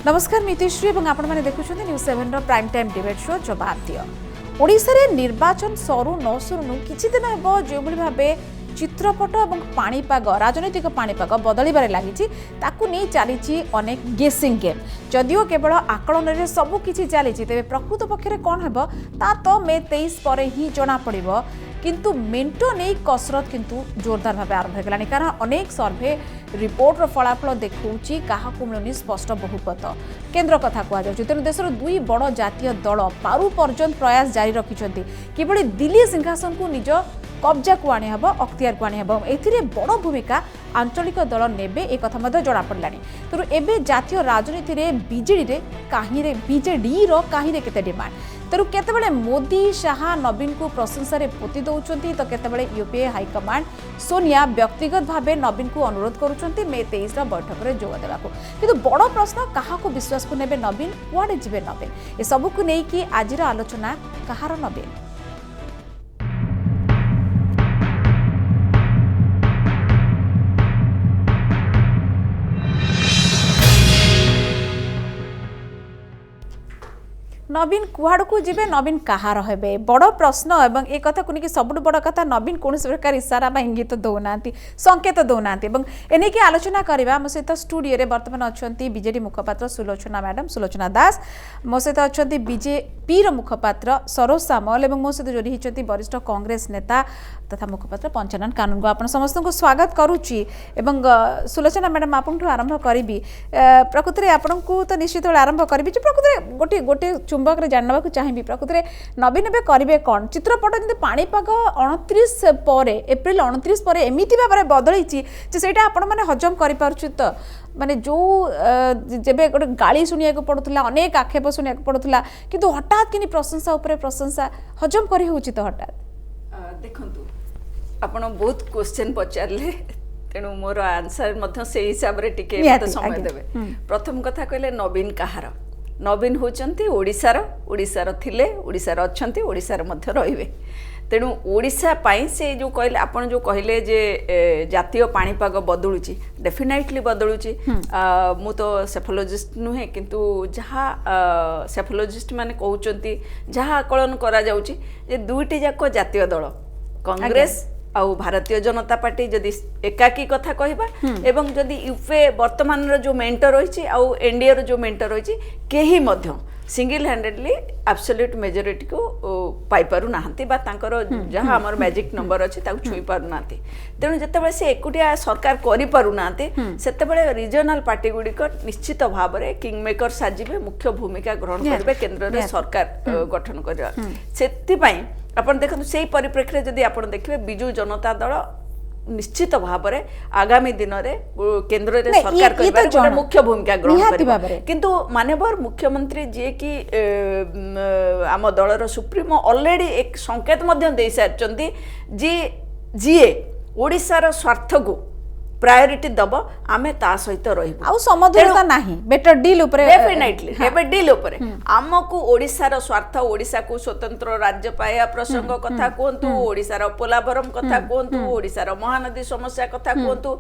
नमस्कार मितिश्री और आपण मैंने देखुं news 7 prime time debate show जवाब दियो। ओडिशा रे निर्वाचन सरू न सरू किछि दिन हेबो जो भाव चित्रपट और पाणीपाग राजनैतिक पाणीपाग बदलबार लगी ताकू नहीं चली अनेक गेसिंग गेम जदियो केवल आकलन में सबकि चली तेज प्रकृत पक्षे कौन है ता तो मे 23 पर ही जना पड़ो किंतु मेंटो नहीं कसरत किंतु जोरदार भाव आरंभ हो गलानी कारण अनेक सर्वे रिपोर्टर फलाफल देखौछि काहाकू मिलुनी स्पष्ट बहुपत केन्द्र कथा कहुँ तेणु देशर दुई बड़ जातीय दल पारु पर्यंत प्रयास जारी रखिंट किभली दिल्ली सिंहासन को निज कब्जा को आनी हबो अख्तियार को आनी हबो एथिरे बड़ भूमिका आंचलिक दल नेबे एक कथा मध्य जणा पड़लानी। तेणु एबे जातीय राजनीति रे बीजेडी रे काहीरे बीजेडी रो काहीरे केते डिमांड तेणु केतेबेले मोदी शाह नवीन को प्रशंसा पोती दौरान तो केतेबेले यूपीए हाईकमांड सोनिया व्यक्तिगत भाव नवीन को अनुरोध करुँच मे 23 बैठक में जोग देवा किंतु बड़ प्रश्न क्या विश्वास को नेबे नवीन कुआडे जिबे नवीन ए सबको लेकिन आज आलोचना कहार नवीन नवीन कुआड़ को जीवे नवीन कहार हेबे बड़ प्रश्न एवं एक कथा को सब बड़ कथा नवीन कौन प्रकार इशारा इंगित दौना संकेत दौना एने की आलोचना करवा मो सहित स्टूडियो रे वर्तमान अच्छा बीजेडी मुखपात्र सुलोचना मैडम सुलोचना दास मो सहित अच्छा बीजेपी मुखपात्र सरोज सामल और मो सहित जोड़ी होती वरिष्ठ कांग्रेस नेता तथा मुखपात्र पंचानन कानून को आप समस्त को स्वागत करुच्ची सुलोचना मैडम आपंठ आरंभ करी प्रकृति में आपन को तो निश्चित आरंभ करी प्रकृति गोटे गोटे चुंबक जानवा चाहिए प्रकृति में नवीन एवं करेंगे कौन चित्रपट जमी पाणीपाग 29 पर एप्रिल 29 पर एमती भाव में बदली सेटा आपण मैंने हजम कर तो माने जो जेबे गोटे गाली शुणा पड़ूला अनेक आक्षेप शुणा पड़ूला किंतु हठात कि प्रशंसा उपर प्रशंसा हजम कर तो हठात देखु आपण बहुत क्वेश्चन पचारे तेणु मोर आंसर से हिसाब से टिके समय देवे प्रथम कथा कहले नवीन कहार नवीन होचंती ओडिशार थिले ओडिशार अछंती ओडिशार मध्य रहिबे तेणु ओडिशा पाई से जो कहले आपण जो कहले जे जातीय पाणीपाग बदलुची डेफिनेटली बदलुची मु तो सेफोलॉजिस्ट नुहे किंतु जहाँ सेफोलॉजिस्ट माने कहउचंती जहाँ आकलन करा जाउची जे दुईटी जाक जातीय दल कांग्रेस आउ भारतीय जनता पार्टी जदि एकाकी कथा कहबा एवं जदि यूपीए वर्तमान जो मेंटर रही आउ एनडीए रो जो मेंटर रही केही मध्य सिंगल हैंडेडली एब्सोल्यूट मेजोरिटी को पाई पारु नाहंती बा तांकर जहाँ हमर मैजिक नंबर अछि ताकु छुई पारु नाहंती तेणु जेतेबेले से एकुटिया सरकार करि पारु नाहंती सेतेबेले रीजनल पार्टी गुडी को निश्चित भाव रे किंग मेकर साजिबे मुख्य भूमिका ग्रहण करबे केंद्र रे सरकार गठन करबा सेति पई आपण देखु से परिप्रेक्षी जदि आप देखिए बिजु जनता दल निश्चित भाव में आगामी दिन में केंद्र रे सरकार कर मुख्य भूमिका ग्रहण कर किंतु माननीय मुख्यमंत्री जी की आम दलर सुप्रीमो ऑलरेडी एक संकेत दे सारी जी ओडिशार स्वार्थ को प्रायोरिटी दब आमे ता सहित रहिबो आ समझौता नाही बेटर डील ऊपर डेफिनेटली एबे डील ऊपर हमकु ओडिसा रो स्वार्थ ओडिसा को स्वतंत्र राज्य पाया प्रसंग कथा कोंतु ओडिसा रो पोलाभरम कथा कोंतु ओडिसा रो महानदी समस्या कथा कोंतु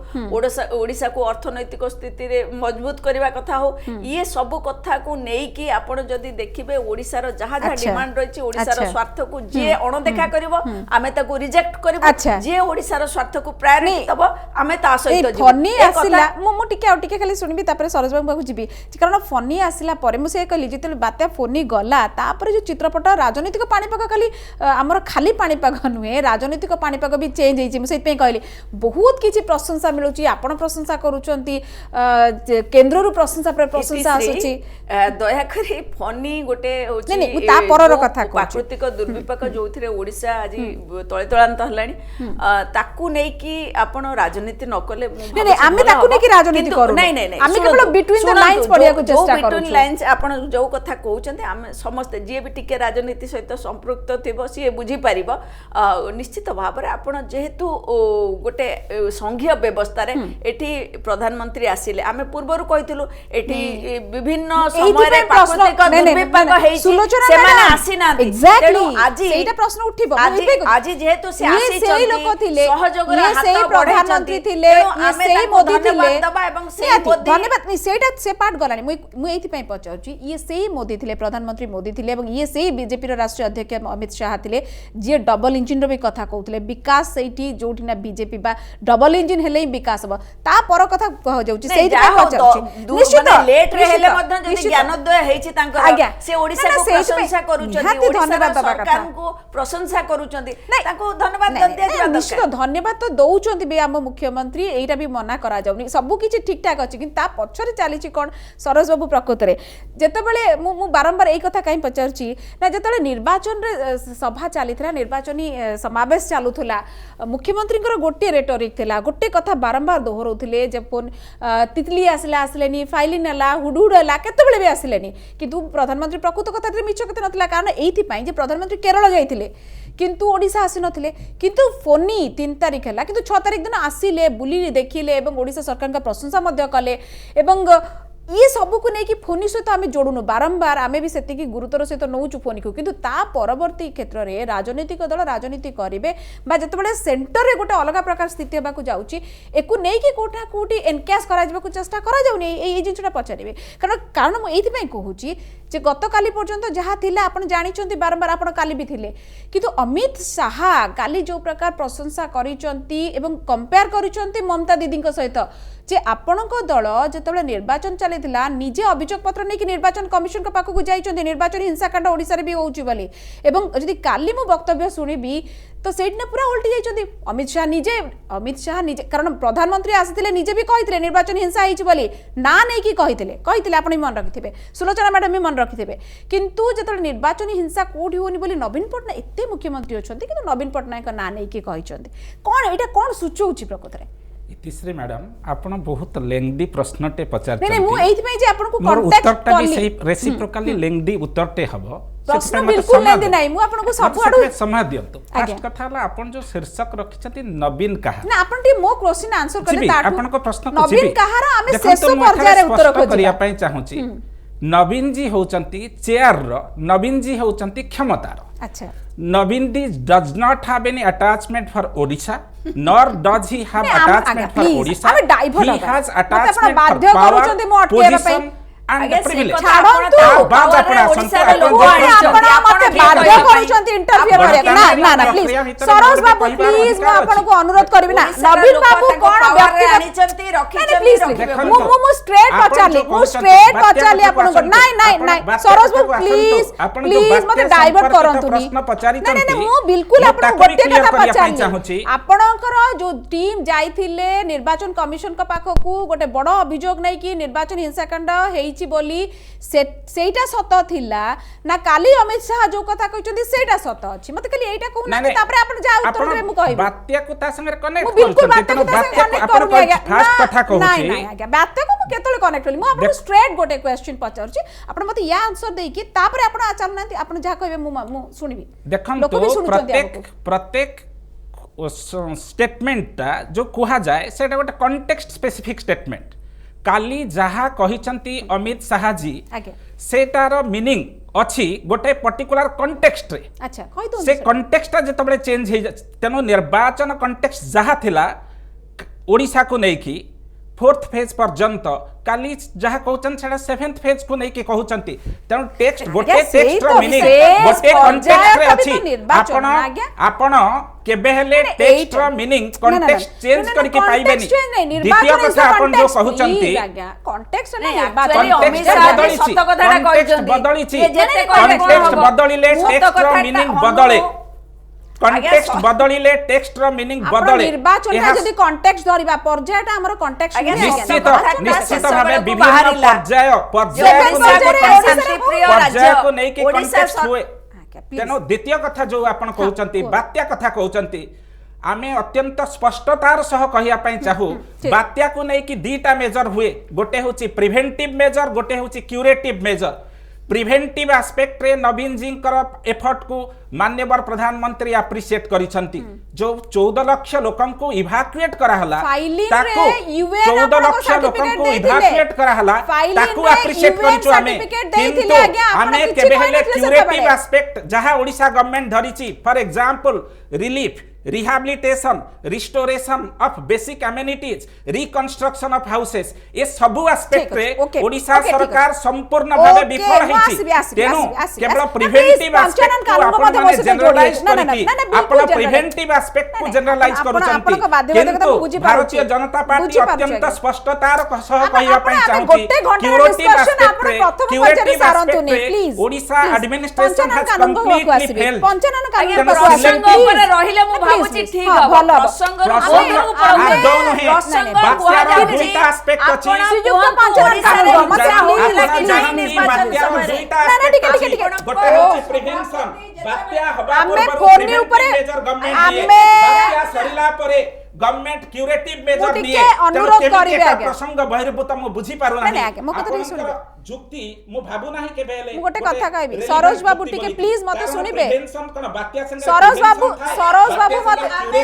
ओडिसा को अर्थनैतिक स्थिति रे मजबूत करबा कथा हो ये सब कथा को नेई कि आपण जदी देखिबे ओडिसा रो जहा जहा डिमांड रहिछि ओडिसा रो स्वार्थ को जे अणदेखा करबो आमे ताको रिजेक्ट करबो जे ओडिसा रो स्वार्थ को प्रायोरिटी दब आमे ता फनी आसिला टिके खाली शुणबी सरोज बाबू पाक जी कारण फनी आसिला मुझे कहली जो बात्या फोनी गला जो चित्रपट राजनीतिक पाणीपाग खाली आमर खाली पाणीपाग नुहे राजनीतिक पाणीपाग भी चेंज होती मुझे कहली बहुत किसी प्रशंसा मिलूँ आपण प्रशंसा करुँच केन्द्र प्रशंसा प्रशंसा आसूची दयाकरी फनी गोटे कथा प्राकृतिक दुर्विपाक जो ओडिशा आज तले तलांत हलानी ताकू नहीं कि आपण राजनीति न कले आमे ताकू नहीं कि राजनीति करू नहीं नहीं आमे केवल बिटवीन द लाइंस पढिया को चेष्टा करू बिटवीन लाइंस आपण जो कथा कहउचंते आमे समस्त जे भी टिके राजनीति सहित संपृक्त थिबो सी बुझी पारिबो निश्चित भाव रे आपण जेहेतु गोटे संघीय व्यवस्था रे एठी प्रधानमंत्री आसिले आमे पूर्वरु कहितलु एठी विभिन्न समय रे प्राकृतिक दुर्विपाक हेछि से माने आसीना एग्जैक्टली आज एटा प्रश्न उठिबो आज जेहेतु से आसी लोक थिले सहयोग रे हाथ प्रधानमंत्री थिले ये आमे सेही ताको मोदी धन्यवाद थिले दबा एवं सेही निहाती, मोदी धन्यवाद नहीं सेटा से पार्ट गलानी मु एथि पई पचाउची ये सेही मोदी थिले प्रधानमंत्री मोदी थिले एवं ये सेही बीजेपी रो राष्ट्रीय अध्यक्ष अमित शाह थिले जे डबल इंजिन रो भी कथा कहउथिले विकास सेठी जोठी ना बीजेपी बा डबल इंजिन हेले ही विकास हो ता पर कथा कह जाउची सेही पई पचाउची निश्चित लेट रे हेले मध्य जदि ज्ञानोदय हेछि तांकर से ओडिसा को प्रशंसा करूछथि ओडिसा सरकार को प्रशंसा करूछथि ताको धन्यवाद दिया दिया निश्चित धन्यवाद तो दौचंती बे आम मुख्यमंत्री एटा भी मना करा जाउनी सब किछि ठीक ठाक अछि किंतु ता पछरे चलीछि कोन सरोज बाबू प्रकृत रे जेतेबेले मु बारंबार एई कथा काई पचारछि ना जेतेबेले निर्वाचन रे सभा चलीथला निर्वाचनी समावेश चालुथला मुख्यमंत्री गोटे रेटोरिक थिला गोटे कथा बारंबार दोहरौथिले जे फोन तितली आसला आसलेनी फाइलिन हला हुडुड हला केतेबेले भी आसलेनी किंतु प्रधानमंत्री प्रकृत कथा रे मिछ कथा नथला कारण एइथि पई जे प्रधानमंत्री केरल जाइथिले किंतु ओडिशा आसी नथिले किंतु फोनी 3 तारिख हला किंतु 6 तारिख दिन आसिले बुली देखिले एवं ओडिशा सरकार का प्रशंसा मध्य कले एवं ये सब को नहीं कि फोनी सहित आम जोड़ुनु बारंबार आम भी से गुरुतर सहित नौचु फोनी को किंतु ता परवर्ती क्षेत्र में राजनीतिक दल राजनीति करेंगे जिते सेंटर में गोटे अलग प्रकार स्थिति होगा जाऊँगी एक नहीं कोठा कोटी एनकैश कर चेष्टा करा पचारे कारण मुझे कहूँ जे गत काली पर्यंत जहाँ थिला आपण जानिचंती बारंबार आपण काली भी थिले किंतु अमित शाह काली जो प्रकार प्रशंसा करिचंती एवं कंपेयर करिचंती ममता दीदी सहित जे आपणक दल जेतेबेले निर्वाचन चलीथिला निजे अभियोग पत्र नहीं कि निर्वाचन कमिशन के पाखक जाइचंती निर्वाचन हिंसाकांड ओडिसा रे भी होउची बोली एवं जदि काली मु वक्तव्य सुनिबी तो सेठने पूरा उल्टी जाइचंती अमित शाह निजे कारण प्रधानमंत्री आसीथिले निजे भी कहिथिले निर्वाचन हिंसा हिची बोली ना नहीं कि कहिथिले आपण मन रखिथिबे सुलोचना मैडम भी मन रखिथिबे किंतु जेतेबेले निर्वाचन हिंसा कोठी होनी बोली नवीन पटनायक एते मुख्यमंत्री अछंती किंतु नवीन पटनायक ना नहीं कि कहिचंती कोन एटा कोन सूचौची प्रकृत रे इतिश्री मैडम आपण बहुत लेंगदी प्रश्नटे पचार नहीं मु एथि पई जे आपन को कांटेक्ट उत्तरटा भी सही रेसिप्रोकली लेंगदी उत्तरटे हबो प्रश्न बिल्कुल लेंदी नहीं मु आपन को सब आडू समय दियंतु फर्स्ट कथा हला आपण जो शीर्षक रखिछथि नवीन कहा ना आपन टी मो क्वेश्चन आंसर करे ताठू आपण को प्रश्न को नवीन कहा रा हमें शेष पर्याय रे उत्तर खोजिया करिया पई चाहूची नवीन जी होचंती चेयर रो नवीन जी होचंती क्षमतार अच्छा Naveen ji does not have any attachment for Odisha nor does he have attachment for Odisha. He has attachment for power, position and privilege. बाद आपण ओडिसा रे लोक आपण मते बाध्य करूचंती इंटरफियर करे ना ना प्लीज सरोज बाबू प्लीज मैं आपण को अनुरोध करबी ना नवीन बाबू कोन व्यक्ति आनिचंती रखिचंती मु स्ट्रेट पचारली आपण को नहीं सरोज बाबू प्लीज मते डाइवर्ट करंतु नहीं मु बिल्कुल आपण गोटे कथा पचारली आपणकर जो टीम जाइथिले निर्वाचन कमिशन का पाखकू गोटे बड़ अभियोग नै कि निर्वाचन हिंसाकांड हेई बोली सेटा सत थिला ना काली अमित शाह जो कथा कहचंदी सेटा सत अछि मते खाली एटा कहू ना तापर आपण जा उत्तर रे मु कहबी बात्या को ता संगे कनेक्ट बिल्कुल बात्या को कनेक्ट करू फास्ट कथा कहू छी नहीं आज्ञा बात्या को मु केतले कनेक्ट होली मु आपण स्ट्रेट गोटे क्वेश्चन पचार छी आपण मते या आंसर देई कि तापर आपण आचल नांती आपण जा कहबे मु सुनिबी देखन तो प्रत्येक स्टेटमेंट जो कहा जाए सेटा गोटे कॉन्टेक्स्ट स्पेसिफिक स्टेटमेंट काली जहा कहिचंती अमित शाह जी सेटार मीनिंग अछि गोटे पर्टिकुलर कॉन्टेक्स्ट रे अच्छा कहि दो से कॉन्टेक्स्ट जेतबे चेंज हे तेनो निर्वाचन कॉन्टेक्स्ट जहा थिला ओडिसा को नै कि फोर्थ फेज पर्यंत काली जहा कहउचन छडा सेवेंथ फेज को नै कि कहउचंती तेनो टेक्स्ट गोटे टेक्स्ट रो मीनिंग गोटे कॉन्टेक्स्ट रे अछि आपण केबे हेले टेक्स्ट रो मीनिंग कॉन्टेक्स्ट चेंज करके पाइबेनी द्वितीय कथा आपण जो कहउचंती कॉन्टेक्स्ट नै सत्य कथाटा कहउचंती बदलिछि कॉन्टेक्स्ट बदलिले टेक्स्ट रो मीनिंग बदले कॉन्टेक्स्ट बदलिले टेक्स्ट रो मीनिंग बदले निर्वाचन में जदी कॉन्टेक्स्ट धरिबा पर्यायटा हमर कॉन्टेक्स्ट निश्चित भाबे विभिन्न पर्याय को नै कि कॉन्टेक्स्ट हुए तेनो द्वितीय कथा जो आपण कहउचंती बात्या कथा कहउचंती आमे अत्यंत स्पष्टतार सह कहिया पई चाहू बात्या को नै कि दीटा मेजर हुए गोटे होची प्रिवेंटिव मेजर गोटे होची क्यूरेटिव मेजर प्रिवेंटिव एस्पेक्ट रे नवीन जी एफर्ट को माननीय प्रधानमंत्री अप्रिशिएट करिसंती जो 14 लाख लोकन को इवैक्यूएट करा हला ताको 14 लाख लोकन को इवैक्यूएट करा हला ताको अप्रिशिएट करिचो किंतु हमें केबे हेले क्यूरेटिव एस्पेक्ट जहां ओडिसा गवर्नमेंट धरिची for example relief rehabilitation restoration of basic amenities reconstruction of houses ये सबु एस्पेक्ट रे ओडिशा सरकार संपूर्ण भाबे विफल हेछि तेनु केवल प्रिवेंटिव एस्पेक्ट को आपण माने जनरलाइज करकी आपण प्रिवेंटिव एस्पेक्ट को जनरलाइज करूछंती किंतु भारतीय जनता पार्टी अत्यंत स्पष्टतार सह कहिया पई चाहूची क्यूरेटिव एस्पेक्ट रे क्यूरेटिव एस्पेक्ट रे Odisha administration has completely failed प्रसंग ऊपर रहिले मु भाबुची ठीक हो प्रसंग गवर्नमेंट क्यूरेटिव मेजर लिए अनुरोध करिवे आगे प्रसंग बहिर्भूत मु बुझी पारु नहीं आगे मो कतरी सुनबे जुक्ति मु भाबु नाही के बेले मु गोटे कथा कहबी सरोज बाबू टिके प्लीज मते सुनिबे सरोज बाबू मते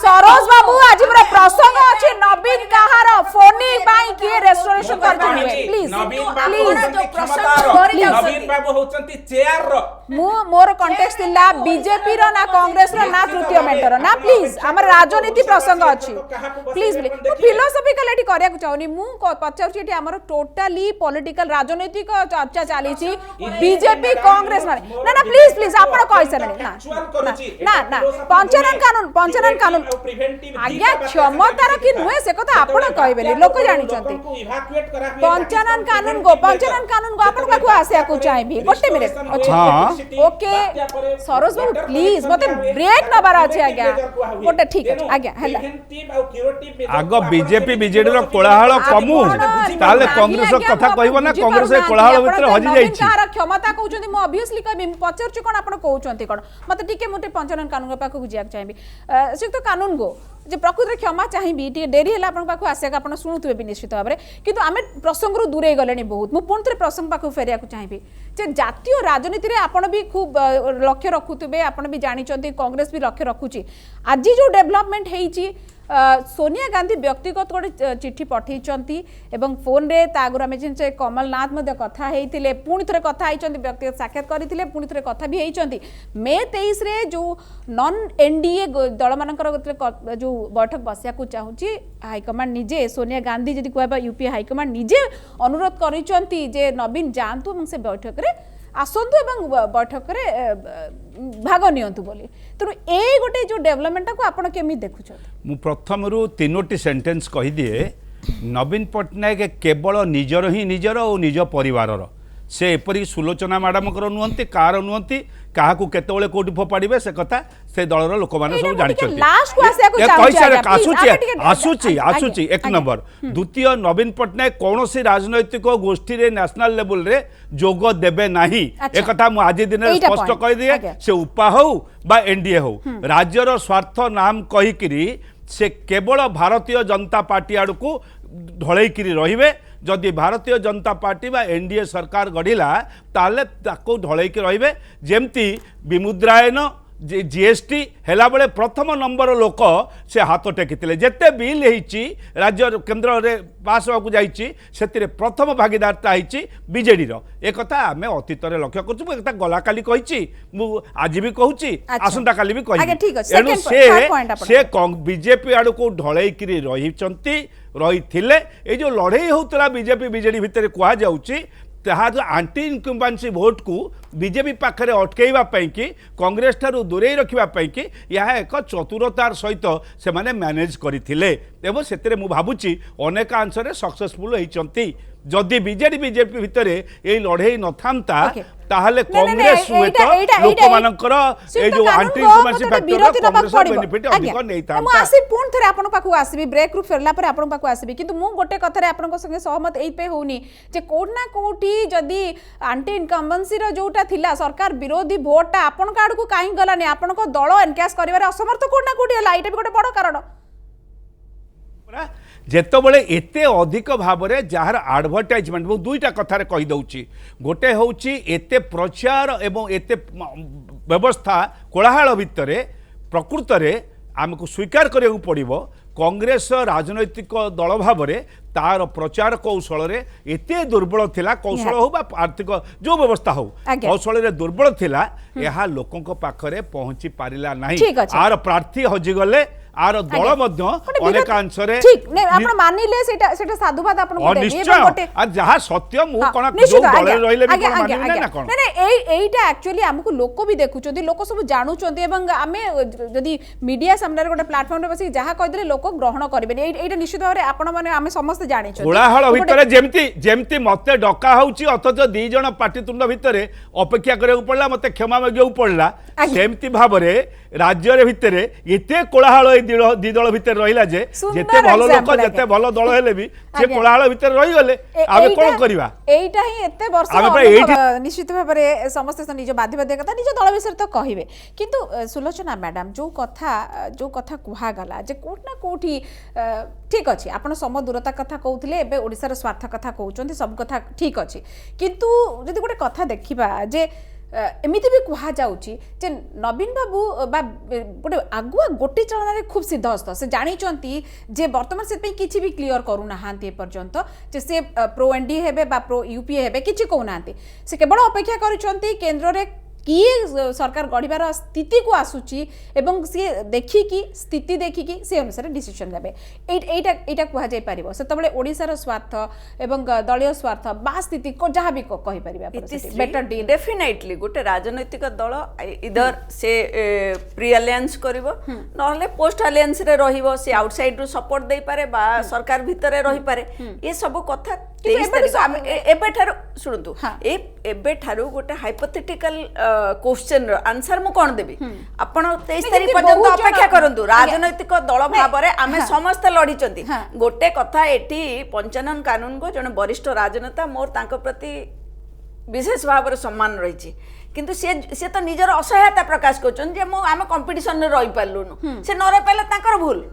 सरोज बाबू आज पूरा प्रसंग अछि नवीन कहार फोनी बाई के रेस्टोरेशन कर दिबे प्लीज नवीन बाबू होचंती चेयर रो मु मोर कॉन्टेक्स्ट थिला बीजेपी रो ना कांग्रेस रो ना तृतीय मेंटर ना प्लीज हमर राजनीति प्रसंग अछि प्लीज फिलोसॉफिकल एटी करिया को चाहनी मु पचार छी हमर टोटली पॉलिटिकल राजनीतिक चर्चा चली छी बीजेपी कांग्रेस माने ना प्लीज आपण कहि सने ना पंचायन कानून आज्ञा क्षमतार कि नुहे से कथा आपण कहबेली लोक जानि छथि पंचायन कानून को आपण पाखु आसिया को चाहिबी गोटे मिनिट हां ओके सरोज बाबू प्लीज मते ब्रेक नबार अछि आज्ञा गोटे ठीक है आज्ञा हला आग बीजेपी बीजेडी रो कोलाहल कमु ताले कांग्रेस रो कथा कहबो ना कांग्रेस रे कोलाहल भितर हजि जाई छी कार क्षमता कहउछथि म ऑब्वियसली कहबी पचर छु कोन आपण कहउछथि कोन मते टिके मोटे पंचायन कानून पाखु बुझिया चाहिबी से तो कानून गो जे प्रकृति क्षमा चाहिबी टी डेरी हला आपण पाखु आसिया आपण सुनुथबे भी निश्चित भाबरे किंतु आमे प्रसंग रु दूरे गलेनी बहुत मु पुनथरे प्रसंग पाखु फेरिया को चाहिबी जे जातीय राजनीति रे आपण भी खूब लक्ष्य रखुतबे आपण भी जानि चंती कांग्रेस भी लक्ष्य रखुची आज जो डेवलपमेंट हेची सोनिया गांधी व्यक्तिगत गोटे चिट्ठी पठेइचंती एवं फोन रे तागुर आमे जे कमलनाथ मध्य कथा हेइतिले पुणी थरे कथा हेइचंती व्यक्तिगत साक्षात करितिले पुणी थरे कथा भी हेइचंती मे 23 रे जो नॉन एनडीए दल मानकर जो बैठक बसिया को चाहूची हाईकमांड निजे सोनिया गांधी जदि कहबा यूपी हाईकमांड निजे अनुरोध करिचंती जे नवीन जानतु এবং से बैठक रे आसंतु एवं बैठक रे भाग नियंतु बोली तो ए गोटे जो डेवलपमेंट को आपण केमी देखु छ मु प्रथम रु तीनोटी सेंटेंस कहि दिए नवीन पटनायक केवल निजर ही निजर और निज परिवार से एपरी सुलोचना मैडम नुहति कार नुहति क्या केतबले कोठी फोपाड़े से कथा से दलर लोक मैंने सब जानते आसूची एक नंबर द्वितीय नवीन पटनायक कौन सी राजनैतिक गोष्ठी रे नेशनल लेवल रे जोग देबे नाही एक कथा मु आज दिन स्पष्ट कहि दिए से उपा हो बा एनडीए हो राज्यर स्वार्थ नाम कहिकिरी से केवल भारतीय जनता पार्टी आड़ को ढलैकिरी रहिबे जदि भारतीय जनता पार्टी बा एनडीए सरकार गढ़िला ताले ताको ढलैकी रहिबे जेमती विमुद्रायन जीएसटी हैला बेले प्रथम नंबर लोक से हाथ टेकिथिले जेते बिल हेची राज्य केंद्र रे पास होकु जाईची सेतिरे प्रथम भागीदारता हेची बीजेडी रो ए कथा हमें अतीत रे लक्ष्य करछु एकता गला काली कहिची मु आज भी कहूची आसंता काली भी कहि एनु से बीजेपी आडू को ढलैकी रहिचंती रही ए जो लड़े होता बीजेपी बीजेडी भितर कह जाऊँगी जो आंटी इनकम्बेंसी भोट को बीजेपी पाखे अटकईवाई कि कांग्रेस ठारू दूरे रखापी कि यह एक चतुरतार सहित से मैंने मैनेज करते से भावुची अनेक अंश सक्सेसफुल होती जदि बीजेडी बीजेपी भितर ये लड़े न था ताहले कांग्रेस लोक मानकर ए जो anti incumbency factor Congress benefit अधिक नै था मु आसी पूर्ण थरे आपन पाखु आसीबी ब्रेक रु फेरला पर आपन पाखु आसीबी किंतु मु गोटे कथा रे आपन संगे सहमत एई पे होनी जे कोड ना कोठी जदि एंटी इनकम्बेंसी रो जोटा थिला सरकार विरोधी वोटटा आपन कार्ड को काई गलानी आपन को दल एनकैश करिवारे असमर्थ कोड ना कोठी हला एटा भी गोटे बड़ कारण जेतबले एते अधिक भाव में जार आडभर्टाइजमेंट मु दुईटा कथार कही दउची गोटे होउची एते प्रचार एवं एते व्यवस्था कोलाहल भितर प्रकृत रे आमको स्वीकार करिया पड़िबो कांग्रेस राजनैतिक दल भाव में तार प्रचार कौशल रे एते दुर्बल थिला कौशल हो बा आर्थिक जो व्यवस्था हो कौशल रे दुर्बल थिला यह लोकंक पाखरे पहुंची पारिला नाही आर प्रार्थी हजि गले आर दल मध्य अनेक अंशरे ठीक नै आपण मानिले सेटा साधुवाद आपण बोले निश्चय आ जहा सत्य मु कोन जो दल रहिले भी कोन मानिले ना कोन नै एईटा एक्चुअली हमकु लोक भी देखुचोंती लोक सब जानुचोंती एवं आमे जदी मीडिया सामने गोटे प्लेटफॉर्म रे बसी जहा कहि देले लोक ग्रहण करबे एईटा निश्चित भाबरे आपण माने आमे समस्त जानि छु कोलाहल भितरे जेमती मते डका होउची अथच दी जण पाटितुंड भितरे अपेक्षा करियो पड़ला मते क्षमा मागियो पड़ला सेमती भाबरे राज्य रे भितरे एते कोलाहल दी दल भितर रहिला जे जेते भलो लोक जेते भलो दल हेले भी से कोलाहल भितर रहि गले आबे कोन करबा एईटा ही एते वर्ष निश्चित भाबरे समस्त निज बाध्यबाध्य कथा निज दल विषय तो कहिबे किंतु सुलोचना मैडम जो कथा कुहा गला जे कोट ना कोठी ठीक अछि आपण सम दूरता कथा कहउथिले एबे ओडिसा र स्वार्थ कथा कहउचंती सब कथा ठीक अछि किंतु जदि गोटे कथा देखिबा जे एमिति भी कुहा जाउची जे नवीन बाबू बा गोटे आगुआ गोटी चलना रे खूब सिद्धहस्त से जानिचंती जे वर्तमान से पे किछि भी क्लियर करू नाहांती ए पर्यंत जे से प्रो एनडी हेबे बा प्रो यूपीए हेबे किछि कहू नाहांती से केवल अपेक्षा करिसंती केंद्र रे किए सरकार गढ़िबार स्थिति को आसुची एवं सी देखिकी स्थिति देखिकी से अनुसार डिसीजन नेबे एटा कुहा जाय परिबो सेतबेले ओडिसा स्वार्थ एवं दलीय स्वार्थ बा स्थिति को जहाँ भी कहि परिबे आपण बेटर डील डेफिनेटली गोटे राजनैतिक दल इधर से प्री अलायंस करिवो नहले पोस्ट अलायंस रे रहिवो से आउटसाइड रु सपोर्ट देई पारे बा सरकार भितरे रहि पारे ये सब कथा 23 तारिख एबे ठारो सुनतु एबे ठारो गोटे हाइपोथेटिकल क्वेश्चन रो आंसर मु कोन देबी आपण 23 तारिख पर्यंत अपेक्षा करंतु राजनैतिक दल भाबरे आमे समस्त लड़ी चंती गोटे कथा एठी पंचानन कानून को जने वरिष्ठ राजनेता मोर तांको प्रति विशेष भाव सम्मान रही किंतु से तो निजर असहायता प्रकाश करछन जे मो आमे कंपटीशन रे रहि पारलुनु से न रहि पाले तांकर भूल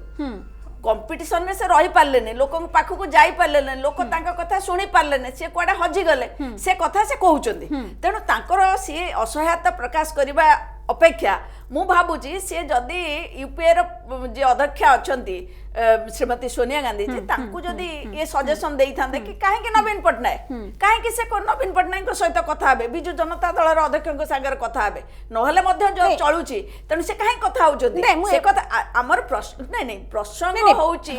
कंपटीशन में से रही पारे नहीं लोक पाख को जाई पारे नहीं लोक कथा शुणी पारे नहीं सी कड़े हजि गले से कथा से कहते तेणु तांकर सी असहायता प्रकाश करने अपेक्षा मु भावुची सी जदि यूपीए जे अध्यक्ष अच्छा श्रीमती सोनिया गांधी जी तांकु जदि ये सजेशन देई थांदे कि काहे नवीन पटनायक काहे से नवीन पटनायक सहित कथा हेबे बिजु जनता दल अध्यक्ष सागर कथा हेबे नहले मध्य जो चलुची तेणु से काहे कथा होउचोदी से कथा हमर प्रश्न नहीं प्रसंग होउची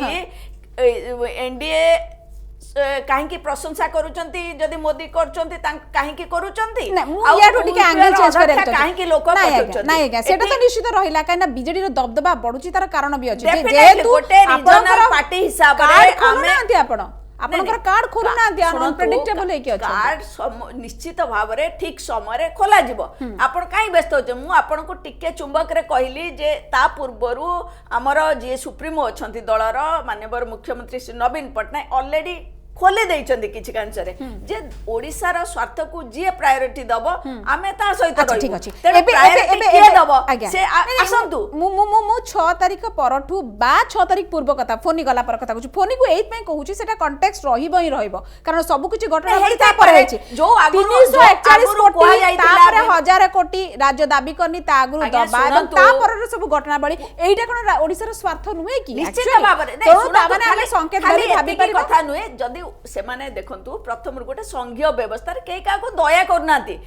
एनडीए काहे प्रशंसा करूचंती जदि मोदी करचंती काहे करूचंती आ याठो टिके एंगल चेंज करे काहे लोक करचंती नाही सेटा तो निश्चित रहिला काहे ना बीजेडी रो दबदबा बढुची तार कारण भी अछि जेहेतु रीजनल पार्टी हिसाब रे आमे आपण आपनकर कार्ड खोलु ना दिया अनप्रेडिक्टेबल है कि अछि कार्ड निश्चित भाव रे ठीक समय रे खोला जिवो आपण काई व्यस्त होचे मु आपण को टिके चुंबक रे कहली जे ता पूर्वरु हमर जे सुप्रीमो अछंती दलर माननीय मुख्यमंत्री श्री नवीन पटनायक ऑलरेडी खोले देइचंदी किछि कांसरे जे ओडिसा रो स्वार्थ को जे प्रायोरिटी दबो आमे ता सहित रहबो ठीक अछि एबे दबो से आसंतु मु 6 तारिख परठू बा 6 तारिख पूर्व कथा फोनी गला पर कथा कहू फोनी को एत में कहूची सेटा कॉन्टेक्स्ट रहिबो ही रहिबो कारण सब कुछ घटना हेता पर है जो 341 कोटी तापर 1000 कोटी राज्य दाबी करनी ता आगु दबा एवं ता पर सब घटना बळी एइटा कोन ओडिसा रो स्वार्थ नुहे कि निश्चित भाव रे तो ता माने हमें संकेत करी भाबी पारी कथा नुहे जदी से माने देखंतु प्रथम गोटे संघीय व्यवस्था रे केई काको दया करनाती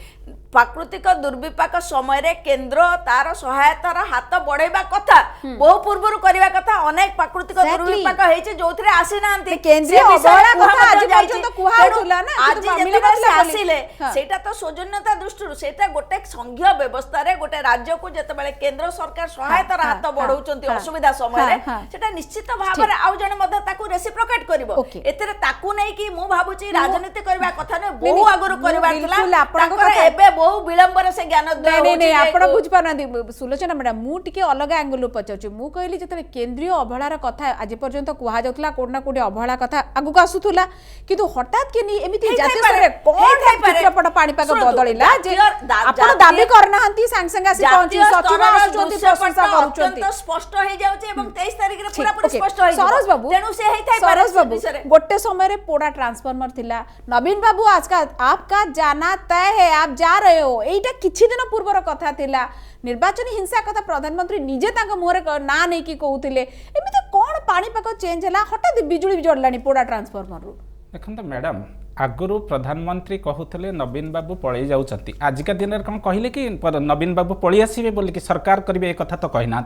प्राकृतिक दुर्विपाक समय रे केंद्र तार सहायतार हाथ बढ़ेबा कथा बहु पूर्वरु करबा कथा अनेक प्राकृतिक दुर्विपाक हेचे जोथरे आसी नांती केंद्रीय अवहेला कथा आज पर्यंत कुहा होतला ना आज जेतबे से आसीले सेटा तो सौजन्यता दृष्टि सेटा गोटे संघीय व्यवस्था रे गोटे राज्य को जेतबेले केंद्र सरकार सहायतार हाथ बढ़ौचंती असुविधा समय रे सेटा निश्चित भाव रे आउ जने मध्य ताकू रेसिप्रोकेट करबो एतरे ताकू नै कि मु भाबुची राजनीति करबा कथा ने बहु आगुरु करबा थिला ताकर एबे बहु विलंबर से ज्ञान नहीं आपण बुझ पारनांती सुलोचना मैडम मु टिके अलग एंगल पचाउची मु कहली जतले केंद्रीय अवहेलार कथा आज पर्यंत कुहा जाउतला कोडना कोडे अवहेला कथा आगु आसुथुला किंतु हठात के नि एमिति जातीय स्तरे कोन चित्रपट पानी पाग बदलिला जे आपण दाबी करनाहंती संग संग आसी पहुंची सचिव आसुचंती प्रशंसा करूचंती स्पष्ट हो जाउची एवं 23 तारिख रे पूरा पूरा स्पष्ट हो सरस बाबू तेनु से हेई थाई सरस बाबू गोटे समय रे पोड़ा ट्रांसफार्मर थिला नवीन बाबू आज का आपका जाना तय है आप जा रहे हो एटा किछि दिन पूर्वर कथा थिला निर्वाचन हिंसा कथा प्रधानमंत्री निजे तांका मुहरे ना नै कि कहउथिले एमिते कोन पाणीपाग चेंज है हठात बिजुली भी जड़लानी पोड़ा ट्रांसफॉर्मर रू देखो मैडम आगु प्रधानमंत्री कहते नवीन बाबू पलि जाऊँच आजिका दिन में कौन कहले कि नवीन बाबू पलि आसवे बोलिकी सरकार करेंगे एक कथा तो कहना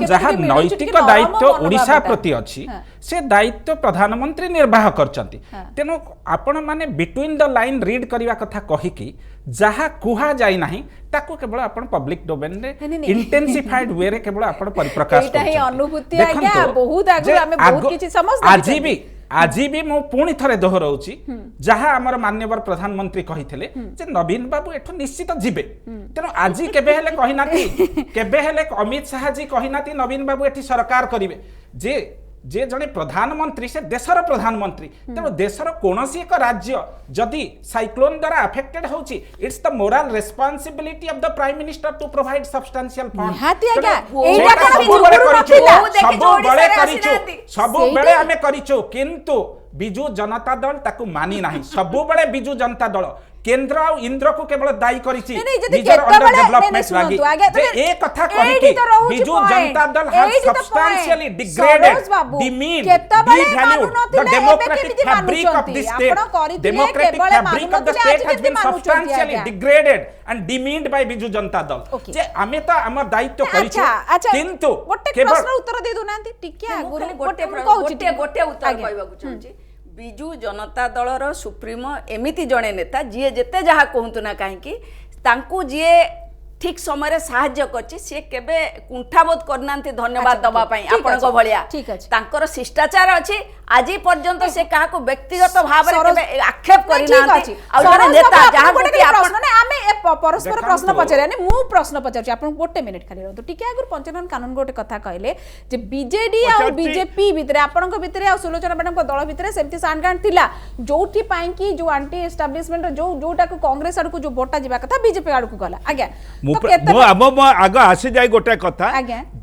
जहाँ नैतिक दायित्व ओडिशा प्रति अच्छी से दायित्व प्रधानमंत्री निर्वाह करछंती तेणु आपण माने बिटवीन द लाइन रीड करने कथा कहीकि जहाँ कुहा जाय नाही ताको केवल आपण पब्लिक डोमेन रे इंटेंसिफाइड वे रे केवल आपण परिप्रकाश एटा ही अनुभूति आज्ञा बहुत आगु हमें बहुत किछि समझ आज भी मु पुणी थे दोहराऊँ जहाँ आमर माननीय प्रधानमंत्री कही नवीन बाबू एठू निश्चित जीवे तेणु आज केबे हेले कहिना केबे हेले अमित शाह जी कहिना नवीन बाबू एठी सरकार करिवे जे जड़े प्रधानमंत्री से देशर प्रधानमंत्री तेणु देशर कोनोसी एक राज्य जदि साइक्लोन द्वारा अफेक्टेड होची it's the moral responsibility of the prime minister to provide substantial fund सबु बेले आमे करिचो किंतु बिजू जनता दल ताकू मानी नाही सबु बेले बिजू जनता दल केंद्र और इंद्र को केवल दायी करिछि निजर अंडर डेवलपमेंट लागी जे ए कथा कहि कि Biju Janata Dal has substantially degraded demeaned devalued the democratic fabric of this state democratic fabric of the state has been substantially degraded and demeaned by Biju Janata Dal जे आमे त हमर दायित्व करिछि किंतु केवल प्रश्न उत्तर दे दोनांती टिके आगु गोटे उत्तर कहबाकू चाहूची बिजू जनता दलर सुप्रीमो एमिति जड़े नेता जी जेते जहाँ कहतु ना कहीं जी ठीक समय साहाय्य करछि सी केबे कुंठाबोध करना धन्यवाद दबा पई आपनको भलिया तांकर शिष्टाचार अछि आज पर्यंत से काहाको व्यक्तिगत भाव रे केबे आक्षेप करिना आ जने नेता जहाँ गोटे प्रश्न ने आमे परस्पर प्रश्न पचारे ने मु प्रश्न पचारछि आपन गोटे मिनिट खाली रहतो टिके आगुर पंचायत कानून गोटे कथा कहले जे बीजेडी आ बीजेपी भितरे आपनको भितरे आ सुलोचना मैडम को दल भितरे सेमति सांडगांड थिला जोठी पाई कि जो एंटी एस्टैब्लिशमेंट जोटा को कांग्रेस आड़ को जो वोटा जिबा कथा बीजेपी आड़ को गला आज्ञा आग आसी जाए गोटे कथा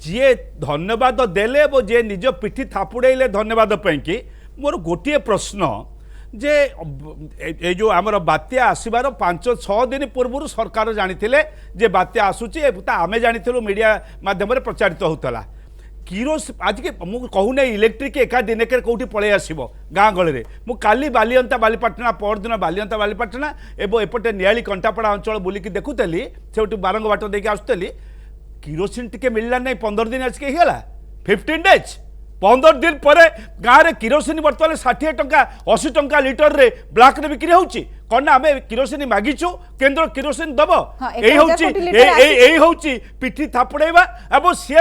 जी धन्यवाद देले वो जे निज पिठी थापुड़े धन्यवाद कि मोर गोटे प्रश्न जे ए जो आमर बात्या आसबार 5-6 दिन पूर्व सरकार जानी जे बात्या आसूची आमे जानी मीडिया माध्यम प्रचारित होता किरोस आज के मुझे कहूना इलेक्ट्रिक एका दिन के कौटी पलि आसो गाँ गहली में काली बालियंता बालीपाटना परदिन बालियंता बालीपाटना एवं एपटे नियाली कंटापड़ा अंचल बुलिकी देखुली से बारंग बाट देके आसुली किरोसिन टिके मिलला नहीं 15 दिन आज के 15 डेज 15 दिन पर गाँव में किरोसिन बर्तमान 60 टंका 80 टंका लिटर रे ब्लैक रे बिक्री होची कौन आमे किरोसिन मागिचु केंद्र किरोसिन दब यही होची पिठी थापड़ेबा एवं सी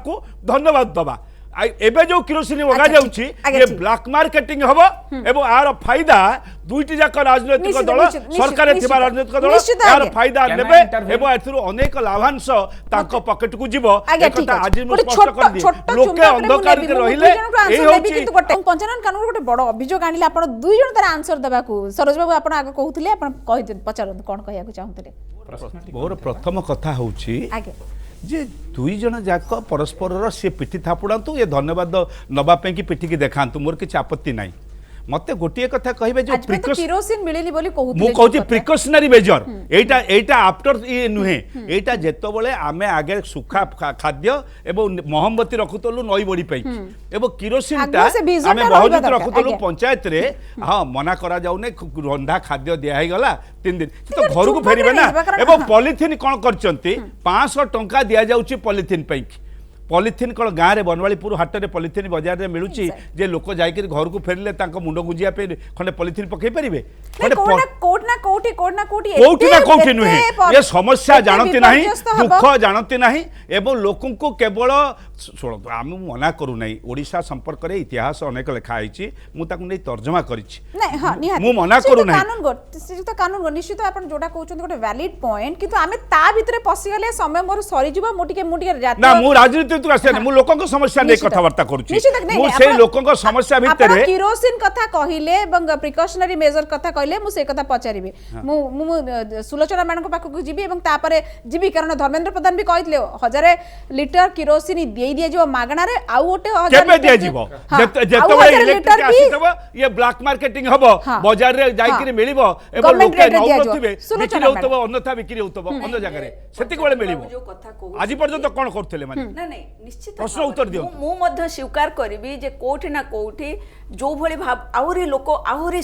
को धन्यवाद दबा एबे जो किरोसिन वगा जाउची ये ब्लैक मार्केटिंग हबो एवं आर फायदा दुईटी जाक राजनीतिक दल सरकार थिबा राजनीतिक दल यार फायदा नेबे एवं एथुरु अनेक लाभांश ताको पॉकेट को जीवो एकटा आज मु स्पष्ट कर दी लोके अंधकार के रहिले एही होची पंचायत कानून गोटे बड़ अभियोग आनिले आपण दुई जण तार आंसर देबाकू सरोज बाबू आपण आगे कहउथिले आपण कहि पचारन कोन कहियाकू चाहउथिले मोर प्रथम कथा होची आगे जे दुई जन जाक परस्पर सी पिठी थापुड़ातु ये धन्यवाद नवाई कि पिठी की देखातु मोर किसी आपत्ति नहीं मते गोटे कथा कहबे जो किरोसिन मिलेली बोली कहउथिले मु कहउची प्रिकॉशनरी मेजर एटा आफ्टर ये नुहे एटा जेतो बळे आमे आगे सुखा खाद्य एवं मोहम्बती रखुतलु नई बड़ी पई एवं किरोसिन ता आमे बहुत रखुतलु पंचायत रे हां मना करा जाउ ने रंधा खाद्य दिया ही गला 3 दिन तो घर को फेरिबे ना एवं पॉलिथिन कोन करचंती 500 टंका दिया जाउची पॉलिथिन पई पॉलिथिन कौन गाँव में बनवालीपुर हाट में पॉलिथिन बाजार में मिलूँ जे लोक जाकर घर को फेरिले मुंड गुंजिया खंडे पॉलिथिन पकई पारे कौटी नुहे ये समस्या जानती ना दुख जानती ना एवं लोक केवल शुणु आम मना करू ना ओडिशा संपर्क में इतिहास अनेक लिखाई मुझे तर्जमा कर मना करू ना कानून निश्चित आप जोटा कहते गोटे वैलिड पॉइंट किंतु आमे ता भितरे पसिगले समय मोर सरी जीव मु राजनीति मु लोकंक समस्या नै कथावार्ता करूची मु से लोकंक समस्या भितर किरोसिन कथा कहिले एवं प्रिकॉशनरी मेजर कथा कहिले मु से कथा पचारिबे मु सुलोचना मैडम को पाखु जीबी एवं तापरे जीबी कारण धर्मेंद्र प्रधान भी कहितले 1000 लिटर किरोसिन देई दिया जो मागणा रे आ ओटे 1000 केबे दिया जीवो जेतबे इलेक्ट्रिक आसीतबो ये ब्लैक मार्केटिंग हबो बाजार रे जाई कि मिलिबो एवं लोके नौरथिबे बिक्री होतबो अन्यथा बिक्री होतबो अन्य जगह रे सेति कोले मिलिबो आज पर्यंत कोन करथले माने नहीं निश्चित प्रश्न उत्तर दियो मु मध्य स्वीकार करिबी जे कोठी ना कोठी जो भली भाव आहुरी लोक आहुरी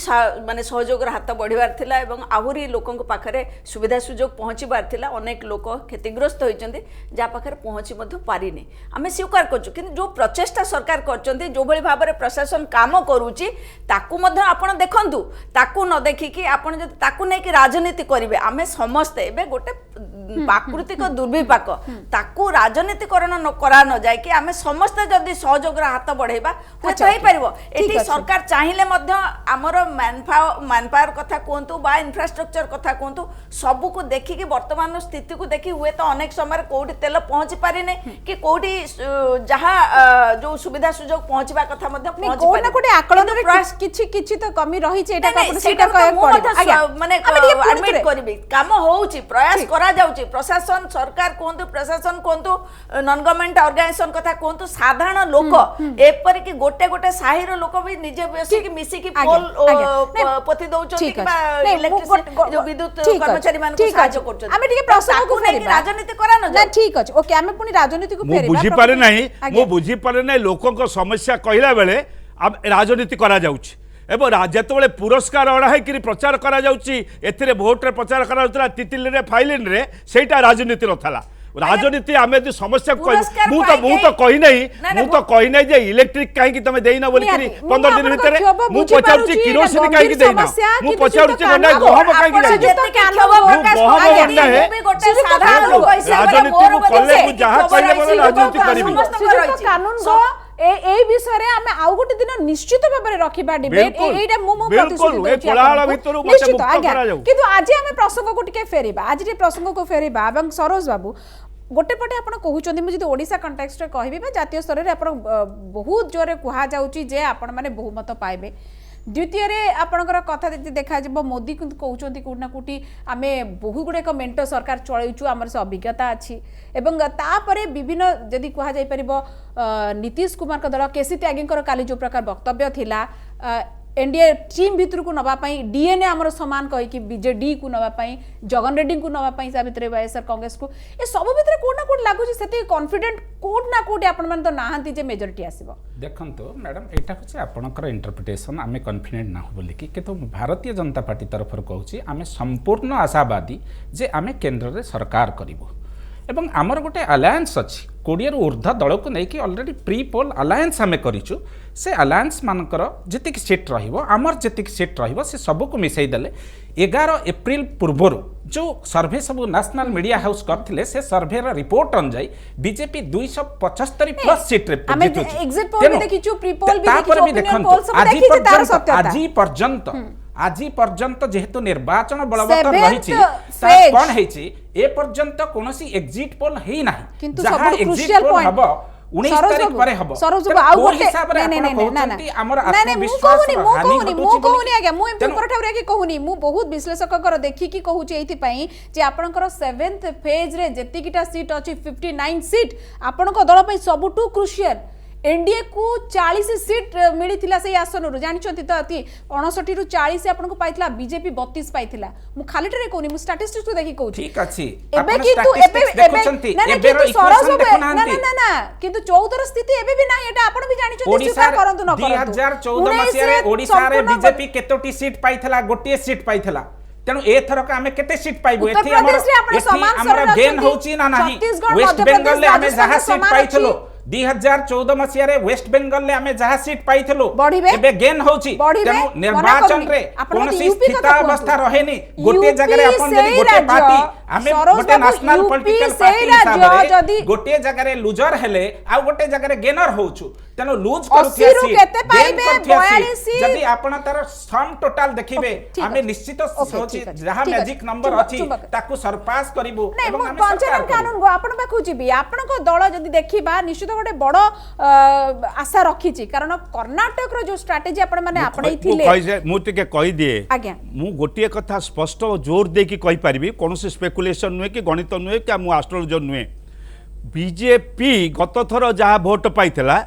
माने सहयोग हाथ बढ़िबार थिला एवं आहुरी लोकन पाखरे सुविधा सुजोग पहुँचबार थिला अनेक लोक क्षतिग्रस्त होइचंदी जा पाखरे पहुँची मध्य पारिनी आमे स्वीकार करछु किंतु जो प्रचेष्टा सरकार करचंदी जो भली भाबरे प्रशासन काम करूची ताकू मध्य आपण देखंतु ताकू न देखि कि आपण जदि ताकू नै कि राजनीति करिवे आमे समस्त एबे गोटे प्राकृतिक दुर्विपाक ताकू राजनीतिकरण न करा न जाय कि आमे समस्त जदि सहयोग हाथ बढ़ेबा होय परिबो एठी सरकार चाहिए आमर मैनपावर कथा कहतु बा इंफ्रास्ट्रक्चर कथा कहतु सबू को देखिकी वर्तमान स्थिति को देखी हुए तो अनेक समय कौटी तेल पहुंची पारि नै कि कौटी जहाँ जो सुविधा सुजोग पहुंचबा कथा आकलन किछि तो कमी रही माने एडमिट करिबी काम होउची प्रयास करा जाउची प्रशासन सरकार कहतु प्रशासन कहतु नॉन गवर्नमेंट ऑर्गेनाइजेशन कथा कहतु साधारण लोक एपर कि गोटे गोटे साहिर लोक भी निजे बेसी कि मिसी कि पोल पति दउचोती कि इलेक्ट्रिसिटी जो विद्युत कर्मचारी मान को सहायता करछन हमें ठीक प्रश्न को फेरिबा राजनीति करा न ना ठीक अछि ओके हमें पुनी राजनीति को फेरिबा मु बुझी पारे नाही मु बुझी पारे नाही लोकन को समस्या कहिला बेले अब राजनीति करा जाउछि एवं जेतबेले पुरस्कार अड़ा है प्रचार करा जाउछि एथिरे भोट रे प्रचार करा जाउतला तितिल रे फाइलिन रे सेटा राजनीति रथला राजनीति आमे जो समस्या मु तो कहि नै जे इलेक्ट्रिक काहे कि तमे देइना बोली कि 15 दिन भितर मु पचाउछि किरोसिन काहे कि देइना मु पचाउछि गंडा गहम काहे कि देइना साधारण लोक राजनीति को कले मु जहा कहिले बोले राजनीति करबी कानून गो ए विषय रे हमें आउ गोटे दिन निश्चित भाबरे रखिबा डिबेट एटा मु बिल्कुल ए कोलाहल भितरु मते मुक्त करा जाउ किंतु आज हमें प्रसंग को टिके फेरिबा आज रे प्रसंग को फेरिबा एवं सरोज बाबू गोटे पटे आपण कहउचंदी मु जदि ओडिसा कॉन्टेक्स्ट रे कहबी बा जातीय स्तर रे आपण बहुत जोरे कुहा जाउची जे आपण माने बहुमत पाइबे द्वितीय रे आपणकर कथा देखा जब मोदी कहउचंदी कोना कोटी आमे बहु गुडे एक मेंटो सरकार चलैछु हमर से अभिज्ञता अछि एवं तापरे विभिन्न जदि कुहा जाय परिबो नीतीश कुमार का दल केसी त्यागींकर काली जो प्रकार वक्तव्य थिला एनडीए टीम भितर को नवा पई डीएनए हमर समान कहि कि बीजेडी को नवा पई जगन रेड्डी को नवा पई सा भितर वायएसआर कांग्रेस को ए सब भितर कोना कोट लागु सेति कॉन्फिडेंट कोट ना कोट आपण मन तो नाहंती जे मेजॉरिटी आसीबो देखंतो मैडम एटा होचे आपनकर इंटरप्रिटेशन आमे कॉन्फिडेंट ना हो बोली कि किंतु भारतीय जनता पार्टी तरफ कहूची आमे संपूर्ण आशावादी जे आमे केंद्र रे सरकार करिवो एवं आमर गोटे अलायंस अच्छी 20 रु ऊर्ध्व दल को लेकिन ऑलरेडी प्री पोल अलायंस आम करूँ से अलायंस मानकर जी सीट रमर जी सीट से सबको मिसई देले 11 एप्रिल पूर्वर जो सर्वे सब नेशनल मीडिया हाउस करथिले से सर्वे रिपोर्ट अनुଯାୟୀ बीजेपी 275 प्लस सीट रे आज पर्यंत जेहेतु निर्वाचन बलवत्तर रही कौन ए पर्यंत कौन एग्जिट पोल है ना जहाँ एग्जिट पोल हम 19 तारीख पर हम तो हिसाब रे आपण कहउछंती हमर आत्मविश्वास कहूनी मु बहुत विश्लेषक देखी कि कहूँ एथि पई जे आपनकर 7th फेज रे जेतिकिटा सीट अछि 59 सीट आपनक दल पई सबटू क्रुशियल एनडीए को 40 सीट मिली से आसन रू जानछंती तो अति 59 रु 40 आपन को पाइतला बीजेपी 32 पाइतला मु खाली टरे कोनी मु स्टैटिस्टिक्स को देखि कहू ठीक अछि एबे किंतु एबे सरस ना ना ना किंतु 14 स्थिति एबे भी नाही एटा आपन भी जानछंती स्वीकार करंतु न करंतु 2014 मसिया रे ओडिसा रे बीजेपी केतोटी सीट पाइतला गोटे सीट पाइतला तेणु एथरक आमे केते सीट पाइबो एथि हमर गेन होची ना नाही वेस्ट बंगाल ले आमे जहा सीट पाइथलो 2014 मसिया रे वेस्ट बंगाल ले आमे जहा सीट पाइथलो एबे गेन होची तेणु निर्वाचन रे कोनसी स्थितावस्था रहेनी गोटे जगह रे अपन जदी गोटे पार्टी आमे गोटे नेशनल पॉलिटिकल पार्टी हिसाब रे गोटे जगह रे लूजर हेले आ गोटे जगह रे गेनर होछु तेणु लूज करूथिया सीट गेन करूथिया सीट जदी आपण तार सम टोटल देखिबे आमे निश्चित सोची जहा मैजिक नंबर अछि ताकू सरपास करिवो एवं आमे पंचायत कानून गो आपण पाखु जिबी आपण को दल जदी देखिबा निश्चित गोटे बड़ आशा रखी कारण कर्नाटक रो जो स्ट्रेटेजी आपण माने आपणै थिले मु टिके कहि दिए आज्ञा मु गोटिए कथा स्पष्ट जोर दे कि कहि परिबी कोनोसी स्पेकुलेशन नुए कि गणित नुए कि मु एस्ट्रोलॉजर नुए बीजेपी गत थर जहा वोट पाइथिला